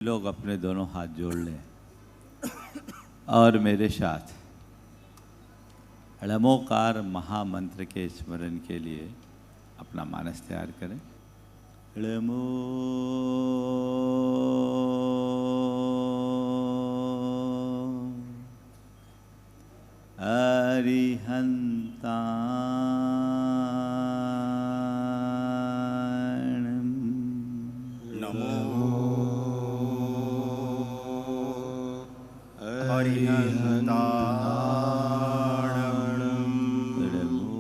लोग अपने दोनों हाथ जोड़ लें और मेरे साथ ळमोकार महामंत्र के स्मरण के लिए अपना मानस तैयार करें। ळमो अरिहंताणं नमो अरिहंताणं ळमो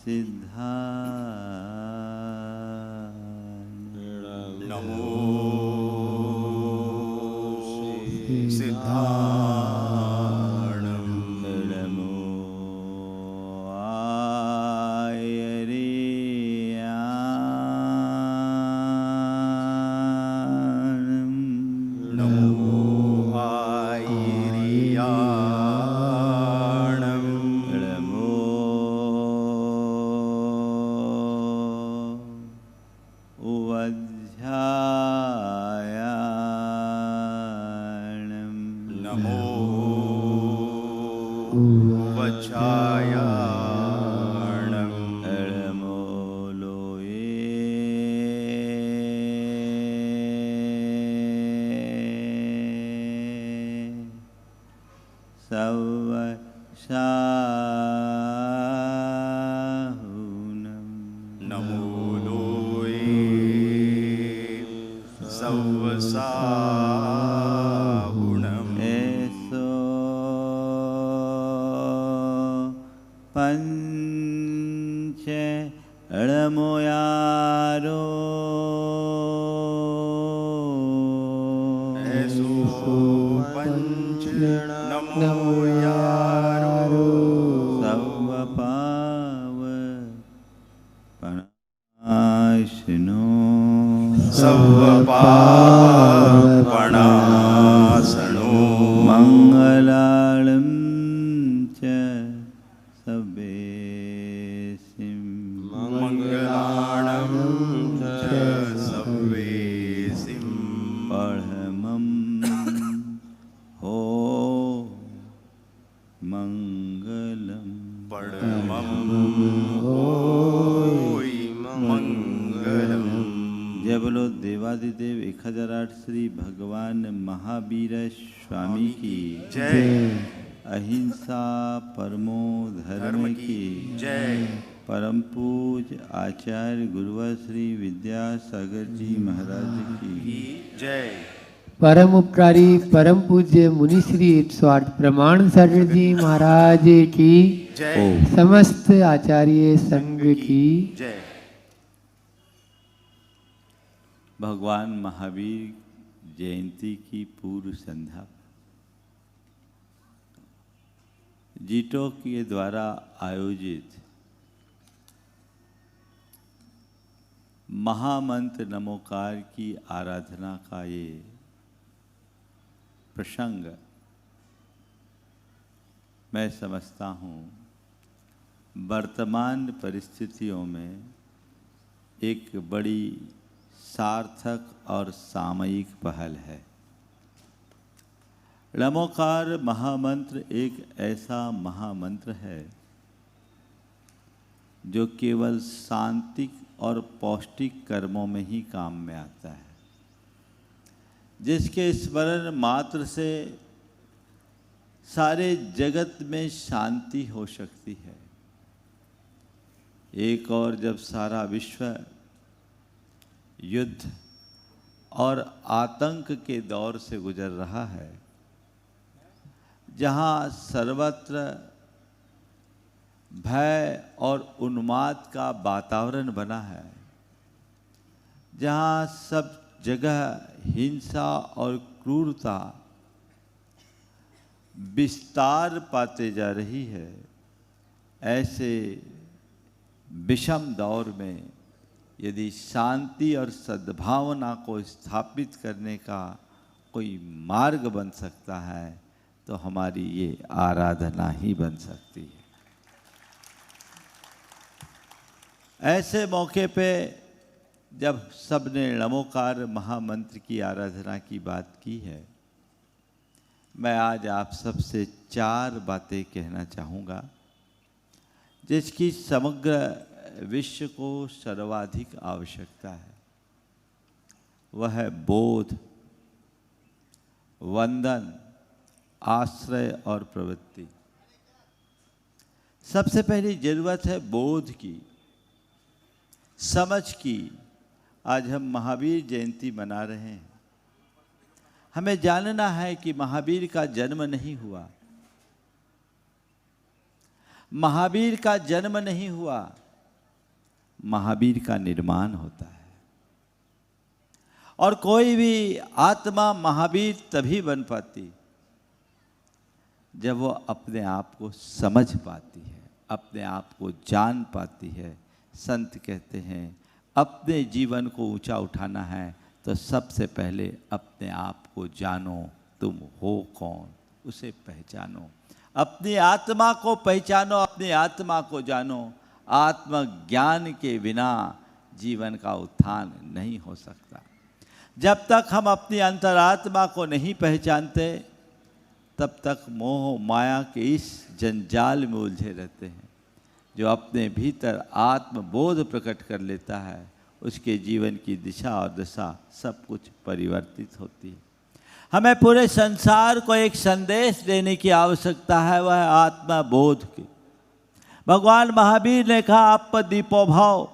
सिद्धाणं नमो सिद्धाणं ळमो आयर्याणं नमो आयर्याणं ळमो उवध्यायाणं नमो वज्रायाणं ळमो लोये सवशाहुनं नमो लोये सवसाहुणम् एसो पंच ळमोयारो ऐसो पंच नमो यारो सर्वपावपणाशनो सर्वपापणासनो मंगलालं च सवेसिं मंगलाणं च सवेसिं परमं हो मंगलम् परमं होय मंगलम्। जय बोलो देवादिदेव 1008 श्री भगवान महावीर स्वामी की जय। अहिंसा परमो धर्म की जय। परम पूज आचार्य गुरुवर श्री विद्यासागर जी महाराज की जय। परम उपकारी परम पूज्य मुनिश्री 108 प्रमाण सर जी महाराज की जय। समस्त आचार्य संघ की जय। भगवान महावीर जयंती की पूर्व संध्या जीटो के द्वारा आयोजित महामंत्र नमोकार की आराधना का ये प्रसंग मैं समझता हूँ वर्तमान परिस्थितियों में एक बड़ी सार्थक और सामयिक पहल है। ळमोकार महामंत्र एक ऐसा महामंत्र है जो केवल शांतिक और पौष्टिक कर्मों में ही काम में आता है, जिसके स्मरण मात्र से सारे जगत में शांति हो सकती है। एक और जब सारा विश्व युद्ध और आतंक के दौर से गुजर रहा है, जहाँ सर्वत्र भय और उन्माद का वातावरण बना है, जहाँ सब जगह हिंसा और क्रूरता विस्तार पाते जा रही है, ऐसे विषम दौर में यदि शांति और सद्भावना को स्थापित करने का कोई मार्ग बन सकता है तो हमारी ये आराधना ही बन सकती है। ऐसे मौके पे जब सबने नमोकार महामंत्र की आराधना की बात की है, मैं आज आप सबसे 4 बातें कहना चाहूँगा जिसकी समग्र विश्व को सर्वाधिक आवश्यकता है। वह है बोध, वंदन, आश्रय और प्रवृत्ति। सबसे पहली जरूरत है बोध की, समझ की। आज हम महावीर जयंती मना रहे हैं। हमें जानना है कि महावीर का जन्म नहीं हुआ, महावीर का जन्म नहीं हुआ, महावीर का निर्माण होता है। और कोई भी आत्मा महावीर तभी बन पाती जब वो अपने आप को समझ पाती है, अपने आप को जान पाती है। संत कहते हैं अपने जीवन को ऊंचा उठाना है तो सबसे पहले अपने आप को जानो, तुम हो कौन, उसे पहचानो। अपनी आत्मा को पहचानो, अपनी आत्मा को जानो। आत्मज्ञान के बिना जीवन का उत्थान नहीं हो सकता। जब तक हम अपनी अंतरात्मा को नहीं पहचानते तब तक मोह माया के इस जंजाल में उलझे रहते हैं। जो अपने भीतर आत्मबोध प्रकट कर लेता है उसके जीवन की दिशा और दशा सब कुछ परिवर्तित होती है। हमें पूरे संसार को एक संदेश देने की आवश्यकता है, वह है आत्मबोध की। भगवान महावीर ने कहा आप दीपो भाव,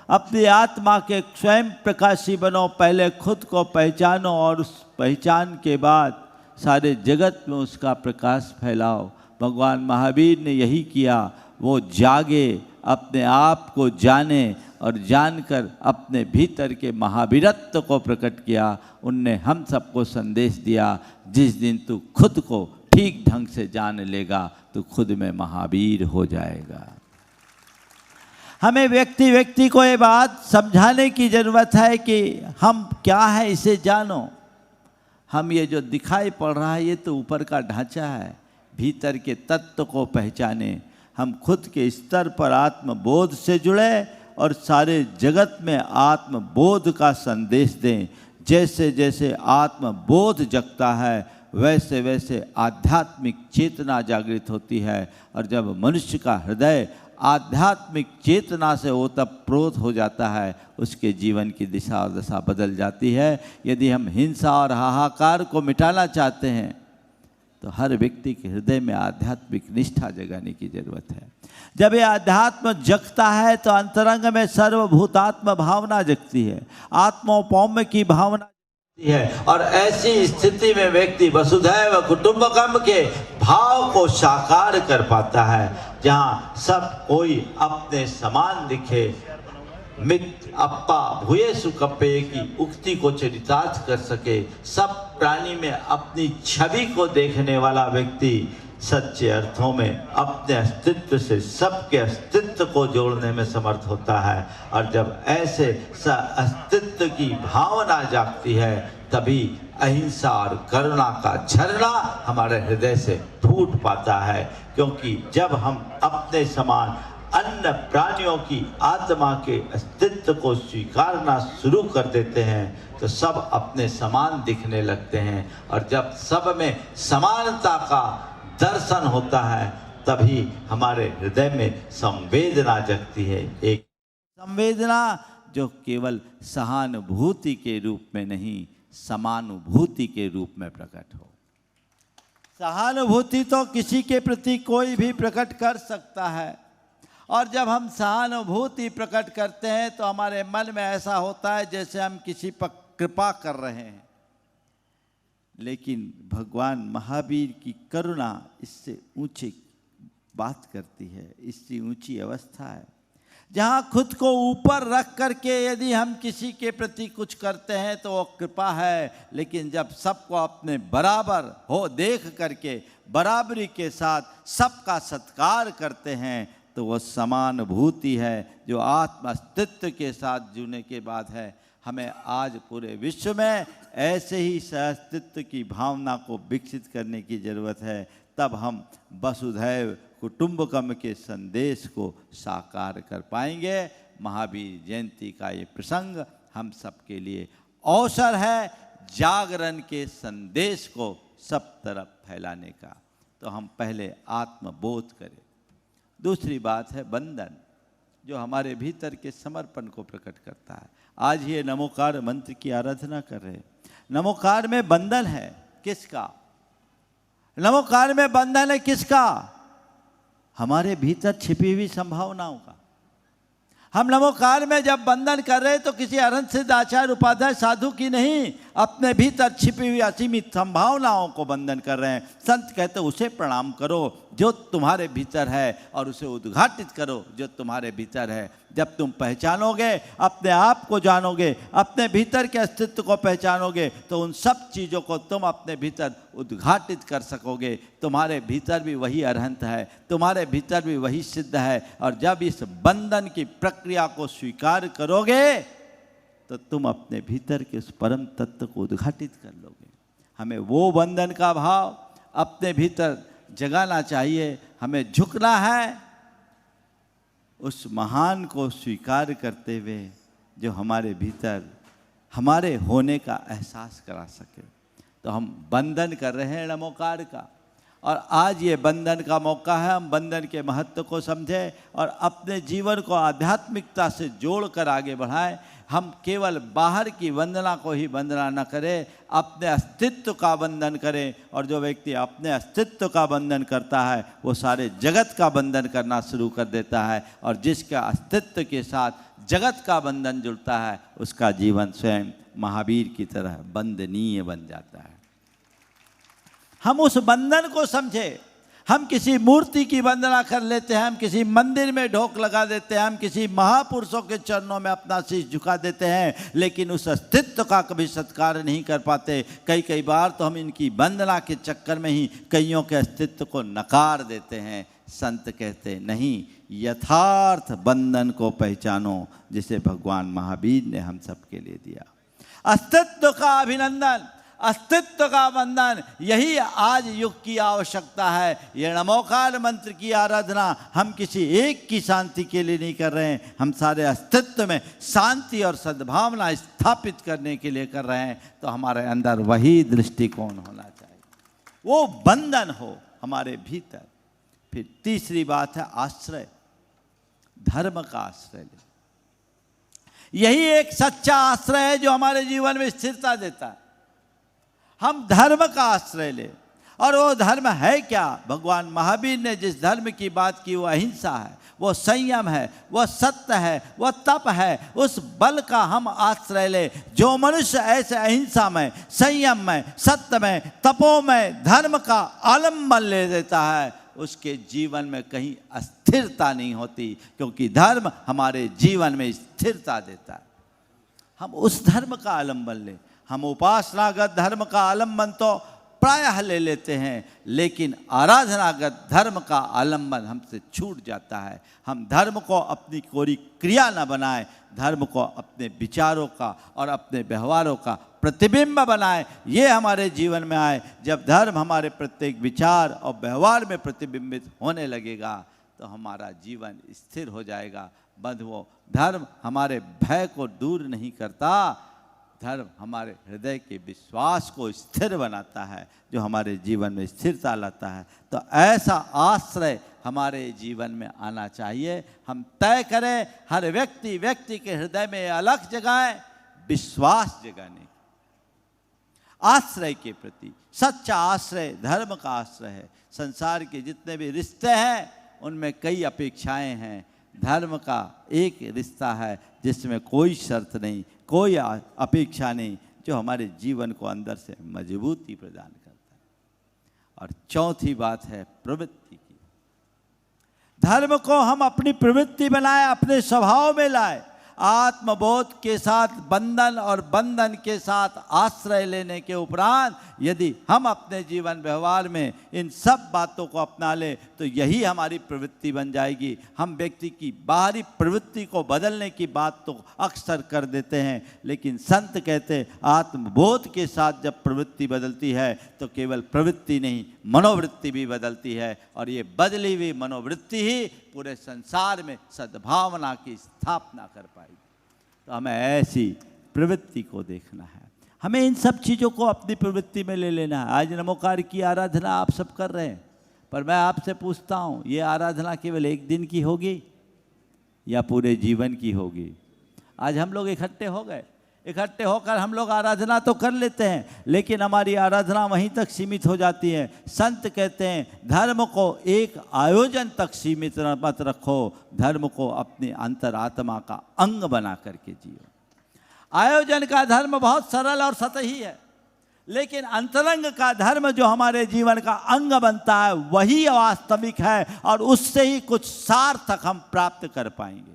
अपनी आत्मा के स्वयं प्रकाशी बनो। पहले खुद को पहचानो और उस पहचान के बाद सारे जगत में उसका प्रकाश फैलाओ। भगवान महावीर ने यही किया। वो जागे, अपने आप को जाने और जानकर अपने भीतर के महावीरत्व को प्रकट किया। उनने हम सबको संदेश दिया, जिस दिन तू खुद को ठीक ढंग से जान लेगा तो खुद में महावीर हो जाएगा। हमें व्यक्ति व्यक्ति को ये बात समझाने की ज़रूरत है कि हम क्या है इसे जानो। हम ये जो दिखाई पड़ रहा है ये तो ऊपर का ढांचा है, भीतर के तत्व को पहचाने। हम खुद के स्तर पर आत्मबोध से जुड़े और सारे जगत में आत्मबोध का संदेश दें। जैसे जैसे आत्मबोध जगता है वैसे वैसे आध्यात्मिक चेतना जागृत होती है। और जब मनुष्य का हृदय आध्यात्मिक चेतना से ओतप्रोत हो जाता है उसके जीवन की दिशा और दशा बदल जाती है। यदि हम हिंसा और हाहाकार को मिटाना चाहते हैं तो हर व्यक्ति के हृदय में आध्यात्मिक निष्ठा जगाने की जरूरत है। जब ये आध्यात्म जगता है तो अंतरंग में सर्वभूतात्म भावना जगती है, आत्मोपौम्य की भावना जगती है। और ऐसी स्थिति में व्यक्ति वसुधैव कुटुंबकम के भाव को साकार कर पाता है, जहाँ सब कोई अपने समान दिखे। मित्र अप्पा भूयेषु कप्पे की उक्ति को चरितार्थ कर सके। सब प्राणी में अपनी छवि को देखने वाला व्यक्ति सच्चे अर्थों में अपने अस्तित्व से सबके अस्तित्व को जोड़ने में समर्थ होता है। और जब ऐसे अस्तित्व की भावना जागती है तभी अहिंसा और करुणा का झरना हमारे हृदय से फूट पाता है। क्योंकि जब हम अपने समान अन्य प्राणियों की आत्मा के अस्तित्व को स्वीकारना शुरू कर देते हैं तो सब अपने समान दिखने लगते हैं। और जब सब में समानता का दर्शन होता है तभी हमारे हृदय में संवेदना जगती है। एक संवेदना जो केवल सहानुभूति के रूप में नहीं, समानुभूति के रूप में प्रकट हो। सहानुभूति तो किसी के प्रति कोई भी प्रकट कर सकता है। और जब हम सहानुभूति प्रकट करते हैं तो हमारे मन में ऐसा होता है जैसे हम किसी पर कृपा कर रहे हैं। लेकिन भगवान महावीर की करुणा इससे ऊंची बात करती है, इससे ऊंची अवस्था है, जहाँ खुद को ऊपर रख करके यदि हम किसी के प्रति कुछ करते हैं तो वो कृपा है। लेकिन जब सबको अपने बराबर हो देख करके बराबरी के साथ सबका सत्कार करते हैं तो वो समानुभूति है जो आत्म अस्तित्व के साथ जुड़ने के बाद है। हमें आज पूरे विश्व में ऐसे ही सहअस्तित्व की भावना को विकसित करने की ज़रूरत है। तब हम वसुधैव कुटुंबकम के संदेश को साकार कर पाएंगे। महावीर जयंती का ये प्रसंग हम सबके लिए अवसर है जागरण के संदेश को सब तरफ फैलाने का। तो हम पहले आत्मबोध करें। दूसरी बात है बंधन, जो हमारे भीतर के समर्पण को प्रकट करता है। आज ये नमोकार मंत्र की आराधना कर रहे हैं। नमोकार में बंधन है किसका? नमोकार में बंधन है किसका? हमारे भीतर छिपी हुई संभावनाओं का। हम नमोकार में जब बंधन कर रहे हैं तो किसी अनंत सिद्ध आचार्य उपाध्याय साधु की नहीं, अपने भीतर छिपी हुई असीमित संभावनाओं को बंधन कर रहे हैं। संत कहते उसे प्रणाम करो जो तुम्हारे भीतर है और उसे उद्घाटित करो जो तुम्हारे भीतर है। जब तुम पहचानोगे, अपने आप को जानोगे, अपने भीतर के अस्तित्व को पहचानोगे तो उन सब चीज़ों को तुम अपने भीतर उद्घाटित कर सकोगे। तुम्हारे भीतर भी वही अरहंत है, तुम्हारे भीतर भी वही सिद्ध है। और जब इस बंधन की प्रक्रिया को स्वीकार करोगे तो तुम अपने भीतर के उस परम तत्व को उद्घाटित कर लोगे। हमें वो बंधन का भाव अपने भीतर जगाना चाहिए। हमें झुकना है उस महान को स्वीकार करते हुए जो हमारे भीतर हमारे होने का एहसास करा सके। तो हम बंधन कर रहे हैं नमोकार का, और आज ये बंधन का मौका है हम बंधन के महत्व को समझें और अपने जीवन को आध्यात्मिकता से जोड़कर आगे बढ़ाएं। हम केवल बाहर की वंदना को ही वंदना न करें, अपने अस्तित्व का बंधन करें। और जो व्यक्ति अपने अस्तित्व का बंधन करता है वो सारे जगत का बंधन करना शुरू कर देता है, और जिसका अस्तित्व के साथ जगत का बंधन जुड़ता है उसका जीवन स्वयं महावीर की तरह बंदनीय बन जाता है। हम उस बंधन को समझे। हम किसी मूर्ति की वंदना कर लेते हैं, हम किसी मंदिर में ढोक लगा देते हैं, हम किसी महापुरुषों के चरणों में अपना शीश झुका देते हैं, लेकिन उस अस्तित्व का कभी सत्कार नहीं कर पाते। कई बार तो हम इनकी वंदना के चक्कर में ही कईयों के अस्तित्व को नकार देते हैं। संत कहते नहीं, यथार्थ बंधन को पहचानो जिसे भगवान महावीर ने हम सबके लिए दिया। अस्तित्व का अभिनंदन, अस्तित्व का बंधन, यही आज युग की आवश्यकता है। ये नमोकार मंत्र की आराधना हम किसी एक की शांति के लिए नहीं कर रहे हैं, हम सारे अस्तित्व में शांति और सद्भावना स्थापित करने के लिए कर रहे हैं। तो हमारे अंदर वही दृष्टिकोण होना चाहिए, वो बंधन हो हमारे भीतर। फिर तीसरी बात है आश्रय, धर्म का आश्रय ले। यही एक सच्चा आश्रय है जो हमारे जीवन में स्थिरता देता है। हम धर्म का आश्रय ले, और वो धर्म है क्या? भगवान महावीर ने जिस धर्म की बात की वो अहिंसा है, वो संयम है, वो सत्य है, वो तप है। उस बल का हम आश्रय ले। जो मनुष्य ऐसे अहिंसा में, संयम में, सत्य में, तपो में धर्म का आलम्बन ले लेता है, उसके जीवन में कहीं अस्थिरता नहीं होती, क्योंकि धर्म हमारे जीवन में स्थिरता देता है। हम उस धर्म का आलम्बन ले। हम उपासनागत धर्म का आलम्बन तो प्रायः ले लेते हैं, लेकिन आराधनागत धर्म का आलम्बन हमसे छूट जाता है। हम धर्म को अपनी कोई क्रिया न बनाएं, धर्म को अपने विचारों का और अपने व्यवहारों का प्रतिबिंब बनाएं। ये हमारे जीवन में आए। जब धर्म हमारे प्रत्येक विचार और व्यवहार में प्रतिबिंबित होने लगेगा तो हमारा जीवन स्थिर हो जाएगा। बंधुओं, धर्म हमारे भय को दूर नहीं करता, धर्म हमारे हृदय के विश्वास को स्थिर बनाता है, जो हमारे जीवन में स्थिरता लाता है। तो ऐसा आश्रय हमारे जीवन में आना चाहिए। हम तय करें हर व्यक्ति के हृदय में अलग जगाएं, विश्वास जगाने आश्रय के प्रति। सच्चा आश्रय धर्म का आश्रय है। संसार के जितने भी रिश्ते हैं उनमें कई अपेक्षाएं हैं। धर्म का एक रिश्ता है जिसमें कोई शर्त नहीं, कोई अपेक्षा नहीं, जो हमारे जीवन को अंदर से मजबूती प्रदान करता है। और चौथी बात है प्रवृत्ति की। धर्म को हम अपनी प्रवृत्ति बनाए, अपने स्वभाव में लाए। आत्मबोध के साथ बंधन और बंधन के साथ आश्रय लेने के उपरांत यदि हम अपने जीवन व्यवहार में इन सब बातों को अपना लें तो यही हमारी प्रवृत्ति बन जाएगी। हम व्यक्ति की बाहरी प्रवृत्ति को बदलने की बात तो अक्सर कर देते हैं, लेकिन संत कहते आत्मबोध के साथ जब प्रवृत्ति बदलती है तो केवल प्रवृत्ति नहीं, मनोवृत्ति भी बदलती है। और ये बदली हुई मनोवृत्ति ही पूरे संसार में सद्भावना की स्थापना कर पाएगी। तो हमें ऐसी प्रवृत्ति को देखना है, हमें इन सब चीज़ों को अपनी प्रवृत्ति में ले लेना है। आज नमोकार की आराधना आप सब कर रहे हैं, पर मैं आपसे पूछता हूँ, ये आराधना केवल एक दिन की होगी या पूरे जीवन की होगी? आज हम लोग इकट्ठे हो गए, इकट्ठे होकर हम लोग आराधना तो कर लेते हैं, लेकिन हमारी आराधना वहीं तक सीमित हो जाती है। संत कहते हैं धर्म को एक आयोजन तक सीमित मत रखो, धर्म को अपनी अंतरात्मा का अंग बना करके जियो। आयोजन का धर्म बहुत सरल और सतही है, लेकिन अंतरंग का धर्म जो हमारे जीवन का अंग बनता है वही वास्तविक है, और उससे ही कुछ सार्थक हम प्राप्त कर पाएंगे।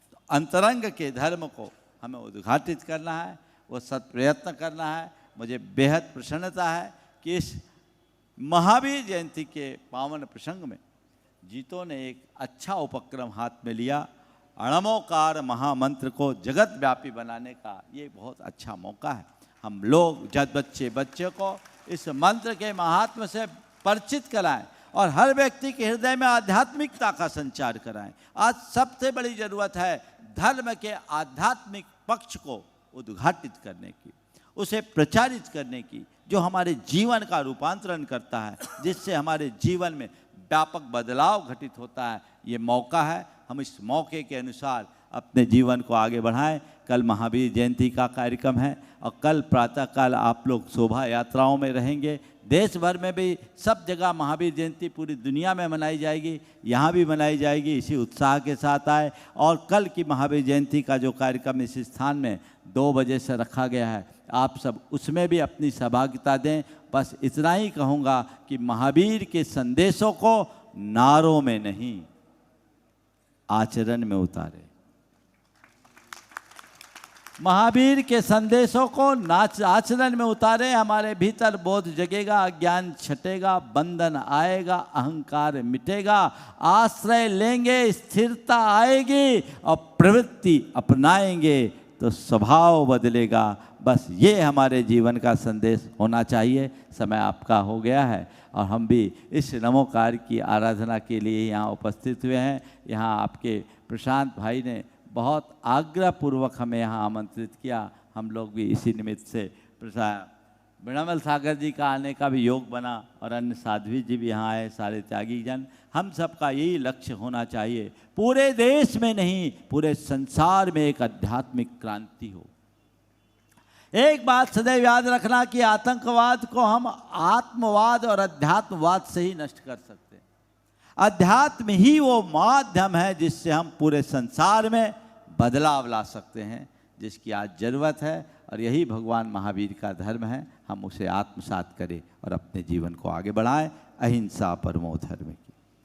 तो अंतरंग के धर्म को हमें उद्घाटित करना है, वो सत प्रयत्न करना है। मुझे बेहद प्रसन्नता है कि इस महावीर जयंती के पावन प्रसंग में जीतों ने एक अच्छा उपक्रम हाथ में लिया। अणमोकार महामंत्र को जगत व्यापी बनाने का ये बहुत अच्छा मौका है। हम लोग जब बच्चे को इस मंत्र के महात्म से परिचित कराएं और हर व्यक्ति के हृदय में आध्यात्मिकता का संचार कराएं। आज सबसे बड़ी जरूरत है धर्म के आध्यात्मिक पक्ष को उद्घाटित करने की, उसे प्रचारित करने की, जो हमारे जीवन का रूपांतरण करता है, जिससे हमारे जीवन में व्यापक बदलाव घटित होता है। ये मौका है, हम इस मौके के अनुसार अपने जीवन को आगे बढ़ाएं। कल महावीर जयंती का कार्यक्रम है और कल प्रातःकाल आप लोग शोभा यात्राओं में रहेंगे। देश भर में भी सब जगह महावीर जयंती पूरी दुनिया में मनाई जाएगी, यहाँ भी मनाई जाएगी। इसी उत्साह के साथ आए। और कल की महावीर जयंती का जो कार्यक्रम इस स्थान में 2 बजे से रखा गया है, आप सब उसमें भी अपनी सहभागिता दें। बस इतना ही कहूँगा कि महावीर के संदेशों को नारों में नहीं, आचरण में उतारे। महावीर के संदेशों को आचरण में उतारे। हमारे भीतर बोध जगेगा, ज्ञान छटेगा, बंधन आएगा, अहंकार मिटेगा, आश्रय लेंगे, स्थिरता आएगी और प्रवृत्ति अपनाएंगे तो स्वभाव बदलेगा। बस ये हमारे जीवन का संदेश होना चाहिए। समय आपका हो गया है और हम भी इस नमोकार की आराधना के लिए यहाँ उपस्थित हुए हैं। यहाँ आपके प्रशांत भाई ने बहुत आग्रहपूर्वक हमें यहाँ आमंत्रित किया। हम लोग भी इसी निमित्त से वृणामल सागर जी का आने का भी योग बना और अन्य साध्वी जी भी यहाँ आए, सारे त्यागी जन। हम सबका यही लक्ष्य होना चाहिए, पूरे देश में नहीं पूरे संसार में एक आध्यात्मिक क्रांति हो। एक बात सदैव याद रखना कि आतंकवाद को हम आत्मवाद और अध्यात्मवाद से ही नष्ट कर सकते हैं। अध्यात्म ही वो माध्यम है जिससे हम पूरे संसार में बदलाव ला सकते हैं, जिसकी आज जरूरत है। और यही भगवान महावीर का धर्म है। हम उसे आत्मसात करें और अपने जीवन को आगे बढ़ाएं। अहिंसा परमो धर्म की।